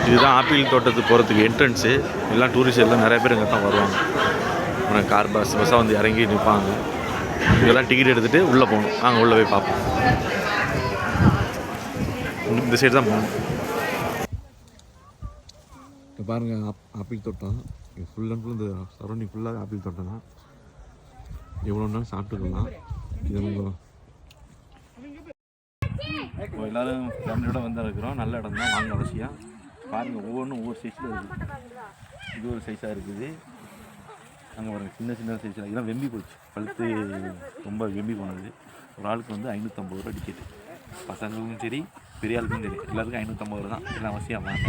இதுதான் ஆப்பிள் தோட்டத்துக்கு போகிறதுக்கு என்ட்ரன்ஸு. எல்லாம் டூரிஸ்ட் எல்லாம் நிறைய பேர் இங்கே தான் வருவாங்க. அப்புறம் கார் பஸ்ஸாக வந்து இறங்கி நிற்பாங்க. இதெல்லாம் டிக்கெட் எடுத்துகிட்டு உள்ளே போகணும். நாங்கள் உள்ளே போய் பார்ப்போம். இந்த சைடு தான் போகணும். இப்போ பாருங்கள் ஆப்பிள் தோட்டம். ஃபுல் அண்ட் ஃபுல் இந்த சரௌண்டிங் ஃபுல்லாக ஆப்பிள் தோட்டம் தான். எவ்வளோ நாள் சாப்பிட்டுக்கலாம். இது நம்ம இப்போ எல்லோரும் ஃபேமிலியோட வந்து இருக்கிறோம். நல்ல இடம் தான், வாங்க அவசியம். பாருங்கள், ஒவ்வொன்றும் ஒவ்வொரு சைஸில் இருக்குது. இது ஒரு சைஸாக இருக்குது. அங்கே பாருங்கள், சின்ன சின்ன சைஸில். இதெல்லாம் வெம்பி போச்சு, பழுத்து ரொம்ப வெம்பி போனது. ஒரு ஆளுக்கு வந்து 550 ரூபா டிக்கெட்டு. பசங்களுக்கும் சரி, பெரிய ஆளுக்கும் சரி, எல்லாத்துக்கும் 550 ரூபா தான். எல்லாம் அவசியம் வாங்க.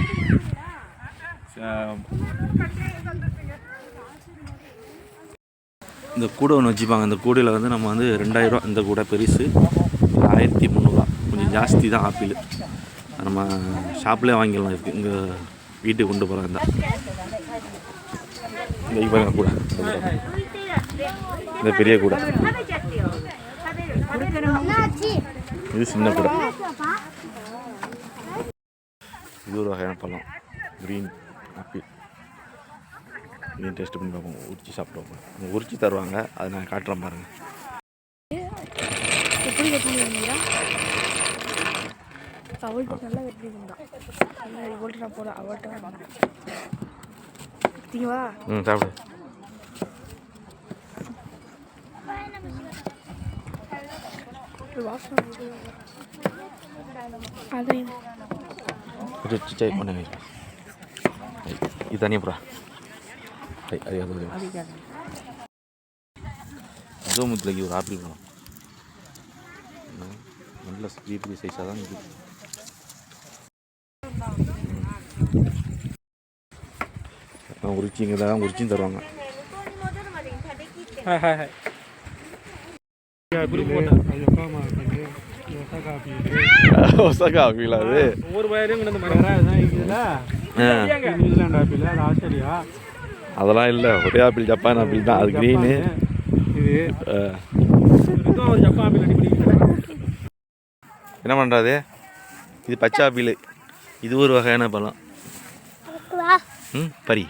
இந்த கூடை ஒன்று வச்சுப்பாங்க. இந்த கூடையில் வந்து நம்ம வந்து 2000 ரூபா. இந்த கூடை பெருசு 1300 கொஞ்சம் ஜாஸ்தி தான் ஆப்பிள். நம்ம ஷாப்லேயே வாங்கிடலாம். இருக்குது இங்கே வீட்டுக்கு கொண்டு போகிறாங்க. இந்த பாருங்க கூடை, இந்த பெரிய கூடை. இது சின்ன கூடை. இது ஒரு வகையான பழம், க்ரீன் ஆப்பிள். இதையும் டேஸ்ட் பண்ணி பார்ப்போம். உரிச்சி சாப்பிடுவோம். அவங்க உரிச்சி தருவாங்க, அதை நான் காட்டுறேன் பாருங்கள். நல்லா வெட்டிருந்தா போட அவட்ட சாப்பிடு. இது தனியாக போகிறா. அதுவும் முத்துலக்கு ஒரு ஆப்பிள் பழம். நல்ல பெரிய சைஸாக தான் இருக்குது. உரிச்சி இங்கே தான் உரிச்சியும் தருவாங்க. ஆப்பிள் அது அதெல்லாம் இல்லை, ஒரே ஆப்பிள் ஜப்பான் ஆப்பிள் தான். அது க்ரீனு. என்ன பண்ணுறாது? இது பச்சை ஆப்பிள். இது ஒரு வகையான பழம். பரி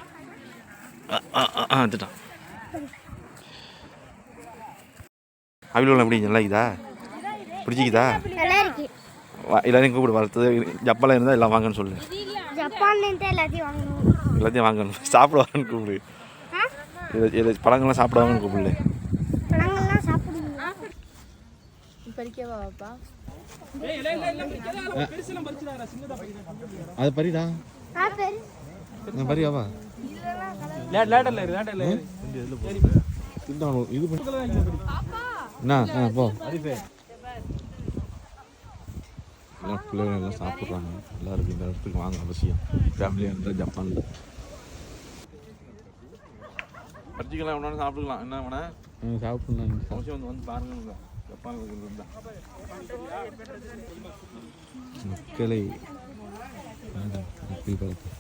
வந்துட்டான். ஆப்பிள் பழம் எப்படி நல்லா இருக்குதா? பிடிச்சிக்குதா? எல்லாரையும் கூப்பிடு. வளர்த்தது ஜப்பானில் இருந்தால் எல்லாம் வாங்கன்னு சொல்லு. எல்லாத்தையும் வாங்கணும். சாப்பிடுவாங்கன்னு கூப்பிடு. இதை பழங்கள்லாம் சாப்பிடுவாங்கன்னு கூப்பிடு. அது பரிடா. பரியாவா இது போ. எல்லாம் பிள்ளைகள் எல்லாம் சாப்பிட்றாங்க. எல்லாருக்கும் இந்த இடத்துக்கு வாங்க அவசியம். ஃபேமிலியாக இருந்தால் ஜப்பானில் பறிச்சிக்கலாம். ஒன்று சாப்பிட்டுக்கலாம். என்ன வேணா சாப்பிட்லாம். அவசியம் வந்து பாருங்க. ஜப்பானில் இருந்தால் மக்களை பழத்தை